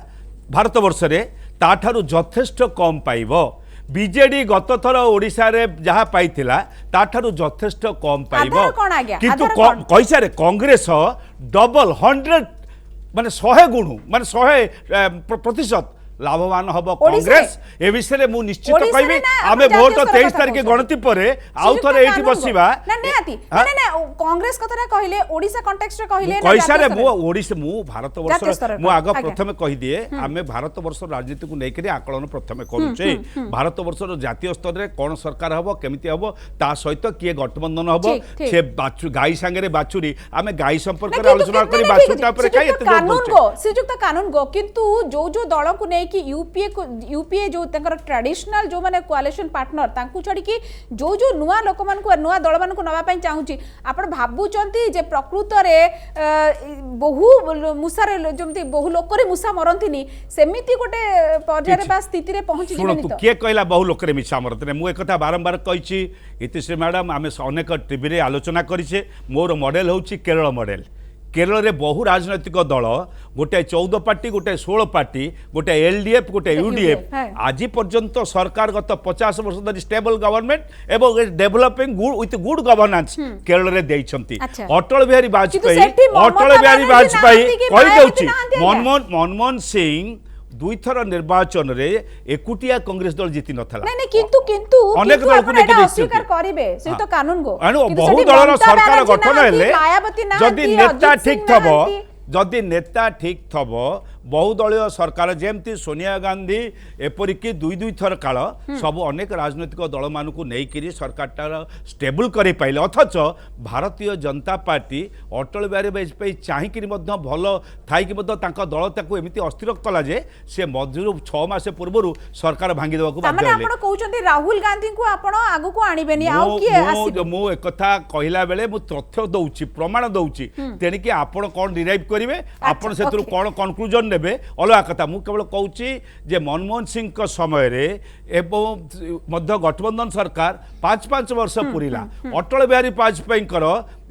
भारत वर्ष रे ताठारु यथेष्ट कम पाइबो बीजेडी गत थर ओडिसा रे जहा पाइथिला ताठारु यथेष्ट कम पाइबो किंतु कैसा रे कांग्रेस डबल 100 ମାନେ 100 गुण ମାନେ 100% लाभवान हम कांग्रेस ए विषय में निश्चित कहबी आमे वोट 23 तारिख गणति पर आउ थरे एठी बसिबा ना निहाती ना ना कांग्रेस कथा कहले ओडिसा कॉन्टेक्स्ट रे कहले कैसा रे मु ओडिसा मु भारत वर्ष मु आग प्रथमे कहि दिए आमे भारत वर्ष राजनीति को नै करी आकलन प्रथमे करूचे भारत वर्ष जातीय स्तर रे कोन सरकार हबो केमिति हबो ता सहित किए गठबंधन हबो से गाई संगे रे बाचुरी आमे गाई संपर्क रे आलोचना करी बाचुटा पर काई एते कानून गो श्रीजुक्त कानून गो किंतु जो दल को नै कि यूपीए जो तंकर ट्रेडिशनल जो माने कोआलिशन पार्टनर तांकु छडी कि जो नुआ लोक मान को नुआ दल मान को नवा पई चाहूची आपण भाबुचंती जे प्रकृत रे बहु मुसारे जमती बहु लोक रे मुसा मरंतिनी सेमिति गोटे पर्याय बा स्थिति रे पहुंची जिवेनी तो के कहला बहु लोक रे मिसा मरंतिनी मु एक कथा बारंबार कहिची इतिश्री मैडम आमे अनेक टीवी रे आलोचना करिसे मोर मॉडल होची केरल मॉडल केरल रे बहु राजनैतिक दल गोटे 14 पार्टी गोटे 16 पार्टी गोटे एलडीएफ गोटे यूडीएफ आज पर्यंत सरकार गत 50 वर्ष धरी स्टेबल गवर्नमेंट एवं developing good with good governance Kerala रे देइछंती अटल बिहारी वाजपेयी कहि दउची मनमोहन सिंह दुई थर निर्वाचन रे एकुटिया कांग्रेस दल जीति नथला नहीं किंतु अनेक दल को लेके अस्वीकार करिवे से तो कानून गो बहु दलर सरकार गठन हेले जदि नेता ठीक थबो जदि नेता ठीक थबो बहुदलीय सरकार जेमती सोनिया गांधी एपरिक दुई थर काल सब अनेक राजनैतिक दल मान को नहीं सरकार स्टेबल कर पाइले अथच भारतीय जनता पार्टी अटल बिहारी वाजपेयी चाहिए भल थी दल ताको एमती अस्थिर कला जे से मध्य 6 मास पूर्व सरकार भांगी देवाक बाध्य राहुल गांधी को आपण आगु को आनिबेनी आउ किए मु एक कथा कहला बेले मु तथ्य दउची प्रमाण दउची तेनिके आपण कोन डिराइव करिवे आपण सेतु कोन कंक्लूजन अलग कथा मु केवल कहूँ जे मनमोहन सिंह समय रे एवं मध्य गठबंधन सरकार 5 वर्ष पूरीला अटल बिहारी वाजपेयी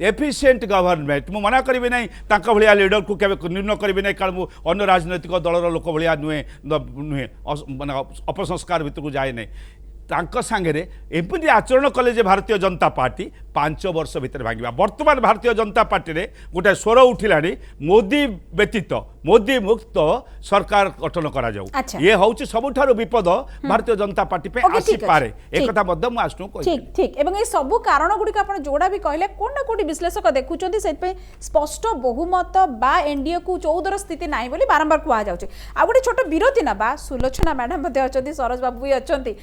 एफिशिएंट गवर्नमेंट मु मना करी ना तांका भलिया लीडर को केबे निर्णय करी ना कारण मु अन्य राजनैतिक दलर लोक भलिया नुहे माने अपसंस्कार भीतर को जाए नहीं तांका सांगे एमती आचरण कले जे भारतीय जनता पार्टी 5 वर्ष भितर भांगा वर्तमान भारतीय जनता पार्टी रे गोटे स्वर उठिला मोदी व्यतीत मोदी मुक्त सरकार गठन करा जाऊ ये होउची सबुठारो विपद भारतीय जनता पार्टी पे आसी पारे एक कथा मध्य मु आस्नु कहि ठीक ठीक एवं ए सब कारण गुडी का आपण जोड़ा भी कहले कोन ना कोडी विश्लेषक देखुचंती सेत पे स्पष्ट बहुमत बा एनडीए को 14 स्थिति नाही बोली बारंबार कुआ जाउची आ गुडी छोट विरोधी ना बा सुलोचना मैडम मध्ये अछंती सरोज बाबू भी अछंती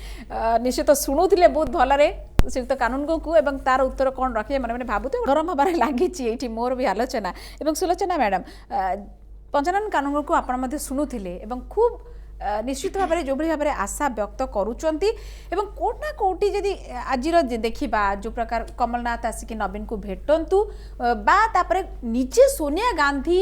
निश्चित शुणुले बहुत भलरे श्रीयुक्त कानून को एवं तार उत्तर कौन रखे मैंने भावुते गरम हबार लगी मोर भी आलोचना एवं सुलोचना मैडम पंचानन कानून को आपण शुणुले खूब निश्चित भाव में जो भाव में आशा व्यक्त करुँच कोटना कोटी जदि आज देखा जो प्रकार कमलनाथ आसिक नवीन को भेटंतु बापर निजे सोनिया गांधी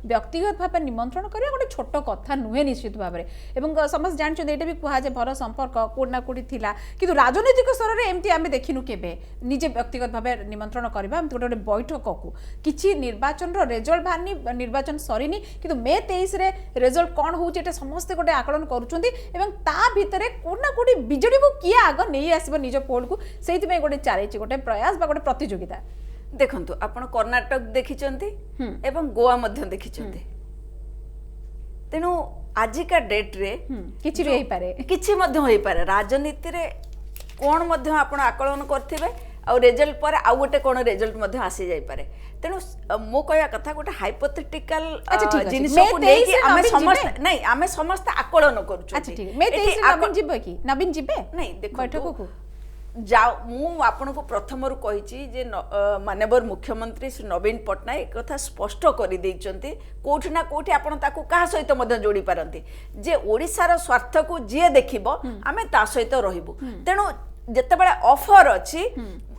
व्यक्तिगत भाव निमंत्रण करा गोटे छोट कथा नुहे निश्चित भाव में समस्त जानते ये भी कहुए भल संपर्क कोटना कोटी थिला किंतु राजनैतिक स्तर में एमती आम देखिनु केबे निजे व्यक्तिगत भाव निमंत्रण करवा गोटे गोटे बैठक को किसी निर्वाचन रिजल्ट बाहरनी निर्वाचन सरीनी किंतु मे 23 रिजल्ट कौन हो समस्ते गोटे आकलन करुँच भितर कोना कोटी बीजेडी को किए आग नहीं आसब निज पोल को से गोटे चली गोटे प्रयास बा गोटे प्रतियोगिता देखंतु आपण कर्नाटक देखिचंती एवं गोवा मध्य देखिचंती तेनु आजिका डेट रे किछि भी पारे किछि मध्य होई पारे राजनीति रे कोन मध्य आपण आकलन करथिबे आ रिजल्ट पर आ गोटे कोन रिजल्ट मध्य आसी जाई पारे तेनु मो कहया कथा गोटे हाइपोथेटिकल जिनिस को लेके आमे समस्त नहीं आमे समस्त आकलन करूछु अच्छा ठीक मे 23 नवीन जिबे कि नवीन जिबे नहीं देखो बैठक को जाओ मु आपण को प्रथम रु कहिची जे माननीय मुख्यमंत्री श्री नवीन पटनायक कथा स्पष्ट कर देइचंती कोठी ना कोठी आपण ताकू कहा सहित मध्य जोड़ी पारंती जे ओडिसा रो स्वार्थ को जे देखिबो आमे ता सहित रहिबु तेनु जते बेले ऑफर अछि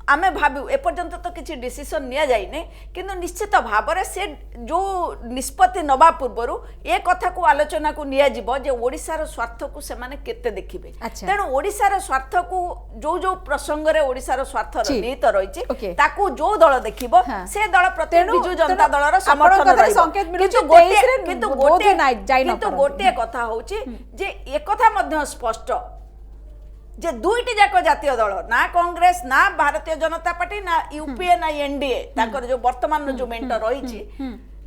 आमे भाबू एपर्यंत तो किसी डिसीजन निया जाइने किंतु निश्चित भाव में से जो निष्पत्ति नवा पूर्व ए कथा को आलोचना को निया जिवो जे ओडिसार स्वार्थ को से माने केते देखिबे तेणु ओडिसार स्वार्थ को जो जो प्रसंग रे ओडिसार स्वार्थ निहित रहिछि ताकू जो दल देखिबो से दल प्रति बिजु जनता दलर समर्थन रहिबो किंतु गोटे कथा होछि जे ए कथा मध्य स्पष्ट जे दुईटी जाक जातीय दल ना कांग्रेस ना भारतीय जनता पार्टी ना यूपीए ना एनडीए ताकर जो वर्तमान जो मेंट रही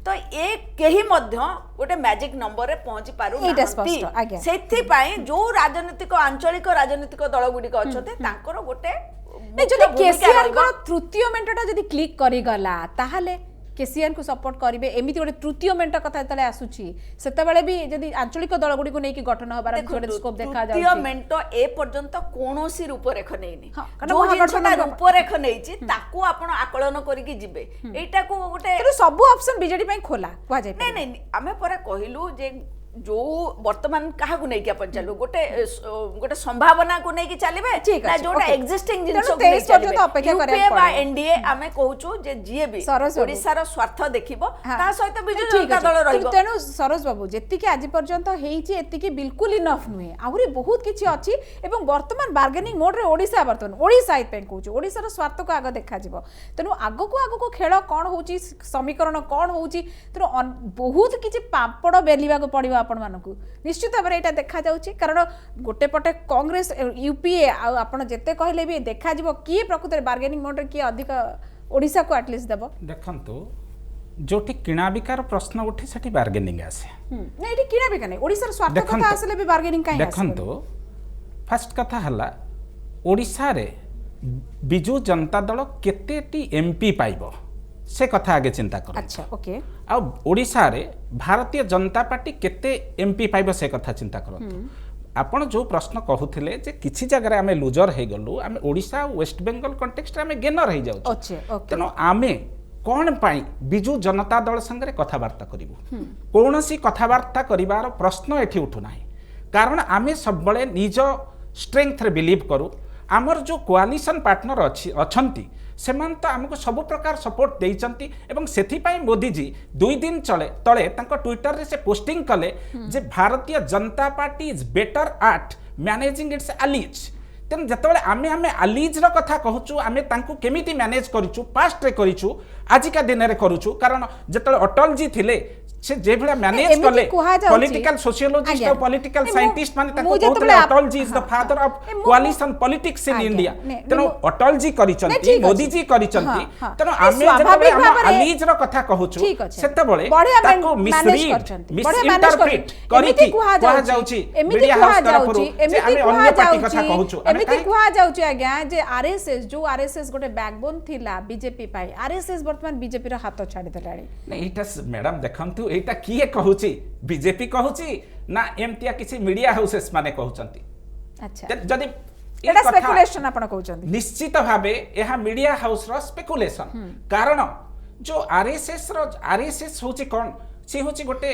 तो ए केही मध्य गोटे मैजिक नंबर रे पहुंची पारु एटा स्पष्ट, आज्ञा। सेथि पाई जो राजनीतिक आंचलिक राजनीतिक दल गुडिक अछते तांकर गोटे नहीं जदि केसीआर को तृतीय मेंटटा जदि क्लिक करी गला ताहाले केसीआर को सपोर्ट करिवे एमिति गोटे तृतीय मेंट कथा तले आसुची सेतबेले भी जदि आंचलिक दल गुडी को नै कि गठन होबार गोटे स्कोप देखा जाउची तृतीय मेंट ए पर्यंत कोनोसी रूपरेख नैनी जो जिनसटा रूपरेख नैची ताकू आपण आकलन करिकि जिबे एटा को गोटे सब ऑप्शन बीजेडी पई खोला कुआ जाय नहीं नहीं आमे परा कहिलु जे जो वर्तमान काहा को नै कि अपन चलु गोटे गोटे संभावना को नै कि चलिबे ना जोटा एग्जिस्टिंग जिंस को नै चलिबे अपेक्षा करे बा एनडीए आमे कहूचु जे जीए भी ओडिसा रो स्वार्थ देखिबो ता सहित बिजु जनता दल रहिबो तेनु सरोज बाबू जेति कि आज पर्यंत हेइची एति कि बिल्कुल इनफ नुहे आहुरी बहुत किछि अछि एवं वर्तमान बार्गेनिंग मोड रे ओडिसा वर्तमान ओडिसा पे कहूचु ओडिसा रो स्वार्थ को आगे देखा जिवो तेनु आगो को खेल कोन होउची समीकरण कोन होउची तेनु बहुत किछि पापड़ बेलिबा को पड़िबो आपण मानकु निश्चित भाव एटा देखा जाउची कारण गोटे पटे कांग्रेस यूपीए आपण जेते कहले भी देखा जिवो की प्रकृति बार्गेनिंग मोड रे की अधिक ओडिसा को एटलीस्ट देबो देखंतु जोटी किणा बिकार प्रश्न उठी सेठी बार्गेनिंग आसे नै एटी किणा बिका नै ओडिसा रो स्वार्थ कथा आसले भी बार्गेनिंग काई आसे देखंतु फर्स्ट कथा हला ओडिसा रे बिजु जनता दल केतेटी एमपी पाइबो से कथा आगे चिंता कर अच्छा ओके आ ओडिसा रे भारतीय जनता पार्टी केते एमपी पाइबो से कथा चिंता करंतु आपण जो प्रश्न कहूथिले जे किछि जगह आमे लूजर हे गलु आमे ओडिसा वेस्ट बेंगल कॉन्टेक्स्ट रे आमे गेनर हे जाउ अच्छे ओके तनो आमे कोन पाई बिजु जनता दल संगे कथावार्ता करिवु कोनोसी कथावार्ता करिवार प्रश्न एठी उठु नाही कारण आमे सब बळे निज स्ट्रेंथ रे बिलीव करू आमर जो कोआलिशन पार्टनर अछंती सेमान तो आमको सब प्रकार सपोर्ट देइचंती एवं सेथिपाई मोदी जी 2 दिन तले तांको ट्विटर रे से पोस्टिंग कले जे Bharatiya Janata party is better at managing it's allies तेन जतबेले आमे एलीज रो कथा कहूचु आमे तांको केमिति मैनेज करिचु पास्ट रे करिचु आजिका दिन रे करूचु कारण जतबेले अटल जी थिले से जे भला मैनेज करले पॉलिटिकल सोशियोलॉजिस्ट और पॉलिटिकल साइंटिस्ट माने ताको कहले Atal ji is the father of coalition politics in India तनो अटल जी करिचंती मोदी जी करिचंती तनो आमे जतबे हम एलीज रो कथा कहूचु सेतबेले ताको मिसइंटरप्रेट करिकि कहा जाउची मीडिया हाउस तरफरु जे आमे अन्य पार्टी कथा कहूचु एमिति कहा जाउची आज्ञा जे आरएसएस जो आरएसएस गोटे बैकबोन थिला बीजेपी पाई आरएसएस वर्तमान बीजेपी रो हाथ छाडी देलाडी नै इटा मैडम देखंतु एटा किए कहूची बीजेपी कहूची ना एमतिया किसी मीडिया हाउसेस माने कहउचंती अच्छा जदी एटा स्पेकुलेशन आपण कहउचंती निश्चित भाबे एहा मीडिया हाउस रो स्पेकुलेशन कारण जो आरएसएस होची कोन से होची गोटे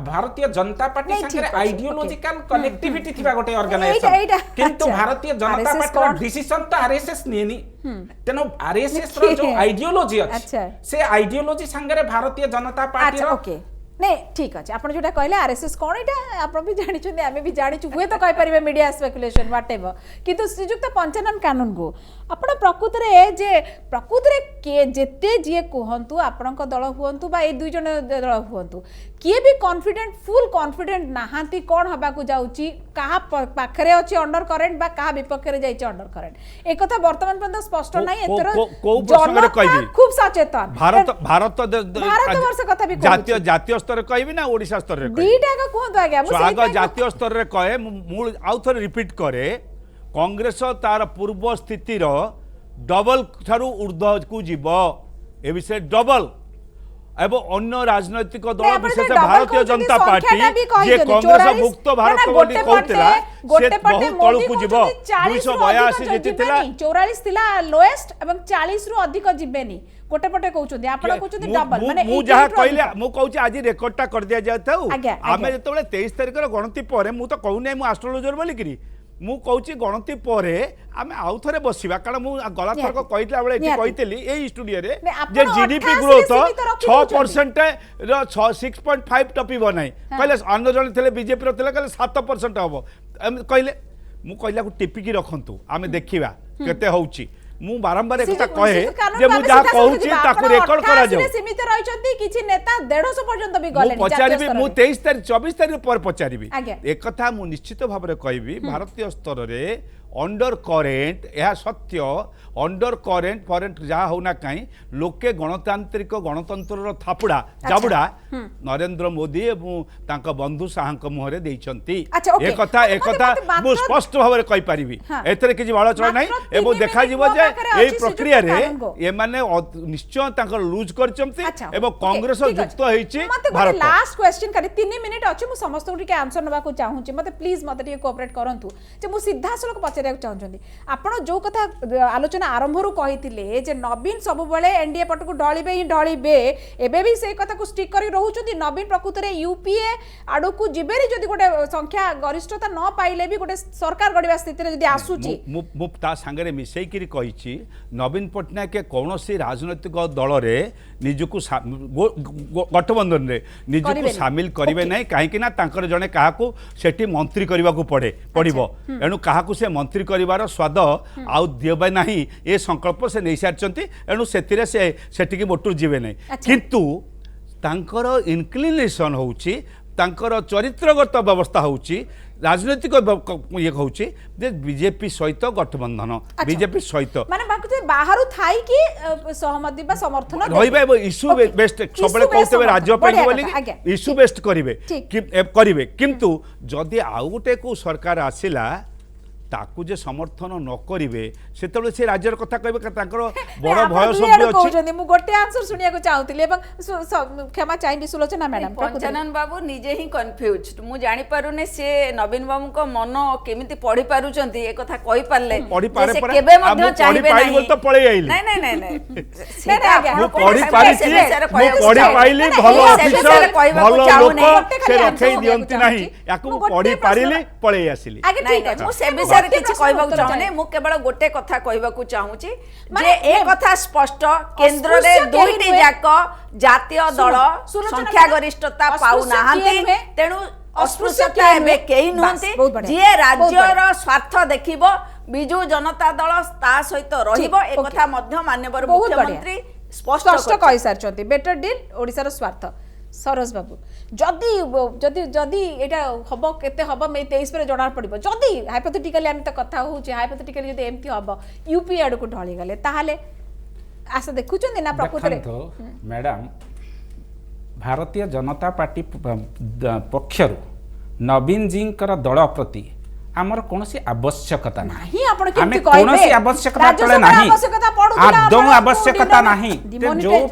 भारतीय जनता पार्टी संगे आइडियोलॉजिकल कनेक्टिविटी थिबा गोटे ऑर्गेनाइजेशन किंतु भारतीय जनता पार्टी डिसीजन तो आरएसएस नेनी तेनो आरएसएस रो जो आइडियोलॉजी अछि से आइडियोलॉजी संगे भारतीय जनता पार्टी रो नहीं ठीक अच्छे आप जो कहले आरएसएस कौन यहाँ आप भी जानी आम भी जाचु हुए तो कहींपर मीडिया स्पेकुलेशन व्हाट एवर किंतु श्रीजुक्त पंचानन कानून को आप प्रकृत जे प्रकृत किए जिते जी कहतु आपण दल हूँ बा 2 जन दल हूँ किए भी कॉन्फिडेंट फुल कॉन्फिडेंट नहांती कौन हबाकू जाउची कहा पाखरे अछि अंडर करेंट बा कहा विपक्ष रे जाइछि अंडर करेंट एक कथा वर्तमान पर्यंत स्पष्ट नै एतर जन खूब सचेतन भारत वर्ष कथा भी जातीय स्तर रे कहबी ना ओडिसा स्तर रे दीटा का कहतो आज्ञा आगे जातीय स्तर रे कहे मूल आउ थोर रिपीट करे कांग्रेस तार पूर्व स्थिति रो डबल थारु ऊर्ध्व को जीवो ए विषय डबल एवं अन्य राजनैतिक दल विशेष भारतीय जनता पार्टी जे कांग्रेस मुक्त भारत बोली कहतला से बहुत तळु को जीवो 282 जीतितला 44 थिला लोएस्ट एवं 40 रु अधिक जिबेनी गोटे पटे कहउछथि आपण कहउछथि डबल माने मु जहा कहले मु कहउछि आज रेकॉर्डटा कर दिया जाताउ आमे जतबेले 23 तारिख रो गणति परे मु तो कहू नै मु एस्ट्रोलॉजर बोली करी मु कहउछि गणति परे आमे आउ थरे बसिबा कारण मु गला थरक कहितला बेले एठी कहितली ए स्टूडियो रे जे जीडीपी ग्रोथ 6% रो 6.5 टपी बनाई कहले अन्य जण थिले बीजेपी रो थिले कहले 7% हबो कहले मु कहला को टिपी की रखंतु आमे देखिबा केते होउछि मु बारंबार एकता कहे जे मु जा कहउछि ताकू रेकॉर्ड करा जाऊ सीमित रहिचंती किछि नेता 150 पर्यंत भी गले मु पचारिबी मु 23 तारिख 24 तारिख पर पचारिबी एक कथा मु निश्चित भाबरे कहबी भारतीय स्तर रे अंडर करेन्ट यह सत्य अंडर करेन्ट फरेन्ट जहाँ होना कहीं लोके गणतांत्रिक गणतंत्र थापुड़ा जाबुड़ा नरेंद्र मोदी एवं तांका बंधु साहा मुहरे देइछंती एक कथा मु स्पष्ट भाव में कहि परिबी एतरे किछि बाळचळ नै एवं देखा जिवो जे एई प्रक्रिया रे ए माने निश्चय तांका लूज करचंती एवं कांग्रेस युक्त होईछि भारत लास्ट क्वेश्चन करी 3 मिनिट अछि मु समस्त को के आंसर नबा को चाहूची मते प्लीज मते टिके कोऑपरेट करंतु जे मु सीधा सलक पचरिया चाहूचंदी आपण जो कथा आलोचना आरंभ रु कहितिले जे नवीन सब बेले एनडीए पट को ढळिबे ही ढळिबे एबे भी से कथा को स्टिक करी रहउचंदी नवीन प्रकृत रे यूपीए आडो को जिबेरी जदी गोटे संख्या गरिष्ठता न पाइले भी गोटे सरकार गढिबा स्थिति रे जदी आसुची मु ता संगे मिसई करी कहिछि नवीन पटनायक के कौनसी राजनैतिक दल रे निजुकु गठबंधन रे निजुकु शामिल करिवे नै काहे कि ना तांकर जने काहाकू सेठी मंत्री करबा को पड़िबो एनु काहाकू से मंत्री करिवार स्वाद आउ देबे नाही ए संकल्प से नै सारचंती एनु सेतिरे से सेठी की मोटू जिवे नै किंतु तांकर इनक्लिनेशन होउची तांकर चरित्रगत व्यवस्था होउची राजनैतिक ये कहूची जे बीजेपी सहित गठबंधन बीजेपी सहित माने बाकु बाहरु थाई कि सहमति बा समर्थन रहिबे इश्यू बेस्ट सबले कहते राज्य पे बोली इश्यू बेस्ट करिवे किंतु जदि आउ गोटे को सरकार आसिला ताकू जे समर्थन न करिवे सेतबे से राज्यर कथा कहबे तांकर बड़ भय सब अछि मु गोटे आंसर सुनिया को चाहूतिले एवं क्षमा चाहिबी सुलोचना मैडम पंचानन बाबू निजे ही कंफ्यूज्ड मु जानि पारुने से नवीन बाबू को मन केमिति पढी पारुचंती ए कथा कहि पारले से केबे मध्ये चाहिबे नाही बोल तो पळे आइली नहीं मु पढी पारिछि मु पढी पाइली भलो ऑफिसर भलो लोक से रखै दियंती नाही याकू पढी पारिली पळे आसिली मु से विषय किछि कहबाकू चाहने मु केवल गोटे कथा कहबाकू चाहूची जे ए कथा स्पष्ट केंद्र रे दुईटी जाक जातीय दल संख्या गरिष्ठता पाउ नाहंती तेनु अस्पृश्यता एबे केही नहंती जे राज्यर स्वार्थ देखिबो बिजु जनता दल ता सहित रहिबो ए कथा मध्य माननीय मुख्यमंत्री स्पष्ट कहि सारचंती बेटर डील ओडिसा रो स्वार्थ सरोज बाबू जदि जदि जदि एटा हबो केते हबो मे 23 पर जणा पड़िबो जदि हाइपोथेटिकली हम त कथा होउची हाइपोथेटिकली जदि एमती हबो यूपी आड को ढळी गले ताहाले आशा देखुचंदी ना प्रकृति रे मैडम भारतीय जनता पार्टी पक्षरु नवीन जींकर दल प्रति आमर कोनोसी आवश्यकता नाही आपण केमती कहबे कोनोसी आवश्यकता तळे नाही आदौ आवश्यकता नाही जो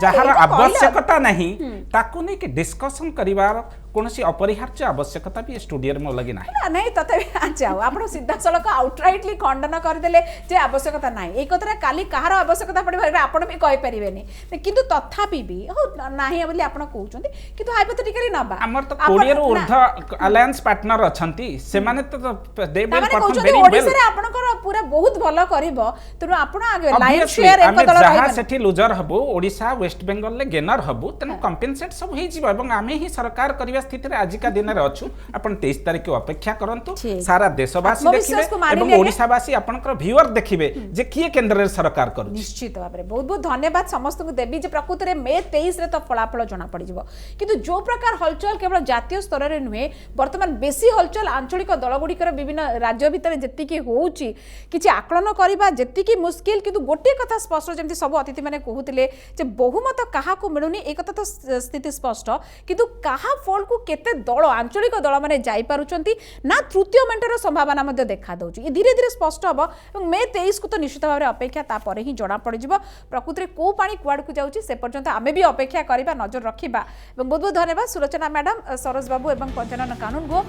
जहार आवश्यकता नहीं ताकू नहीं कि डिस्कशन करिवार कोनोसी अपरिहार्य आवश्यकता भी स्टूडियो में लगी नाही नहीं तथापि जाओ आपण सीधा सलक आउटराइटली खंडन कर देले जे आवश्यकता नाही ए कतरा काली कहार आवश्यकता पड़े आपण भी कहि परिबेनी किंतु तथापि भी हो नाही बोली आपण कहउचंती किंतु हाइपोथेटिकली नबा हमर तो कोरियर ऊर्ध्व अलायंस पार्टनर अछंती से माने तो they will perform very well Odisha रे आपनकर पूरा बहुत भलो करबो तनु आपण आगे लाइन शेयर एक दल रहिबो जहां सेठी लूजर हबो ओडिसा वेस्ट बेंगल ले गेनर हबो तनु कंपेंसेट सब हे जिवो एवं आमे ही सरकार करिवा स्थिति रे आज का दिन रे अछु अपन 23 तारिख के अपेक्षा करंतु सारा देशवासी देखिबे एवं ओडिसावासी आपनकर व्यूअर देखिबे जे किए केंद्र रे सरकार करू निश्चित भाबरे बहुत बहुत धन्यवाद समस्त को देबी जे प्रकृत रे मे 23 रे तो फलाफल जणा पड़ी जिवो किंतु जो प्रकार हलचल केवल जातीय स्तर रे नुहे वर्तमान बेसी हलचल आंचलिक दलगुडी कर विभिन्न राज्य भितर जेति की होउची किछि आकलन करिबा जेति की मुश्किल किंतु गोटे कथा स्पष्ट जेमति सब अतिथि माने कहूतिले जे बहुमत काहा को मिलुनी ए कथा तो स्थिति स्पष्ट किंतु काहा फॉल को केते दल आंचलिक दल माने जाई पारुचंती ना तृतीय मेंटर संभावना मध्ये देखा दउची धीरे धीरे स्पष्ट हबो एवं मे 23 को तो निश्चित भाव अपेक्षा ता परे ही जणा पड़ जिवो प्रकृति रे को पानी कुआड को जाउची से पर्यंत आमे भी अपेक्षा करिबा नजर रखिबा एवं बहुत बहुत धन्यवाद सुलोचना मैडम सरोज बाबू एवं पंचानन कानून गो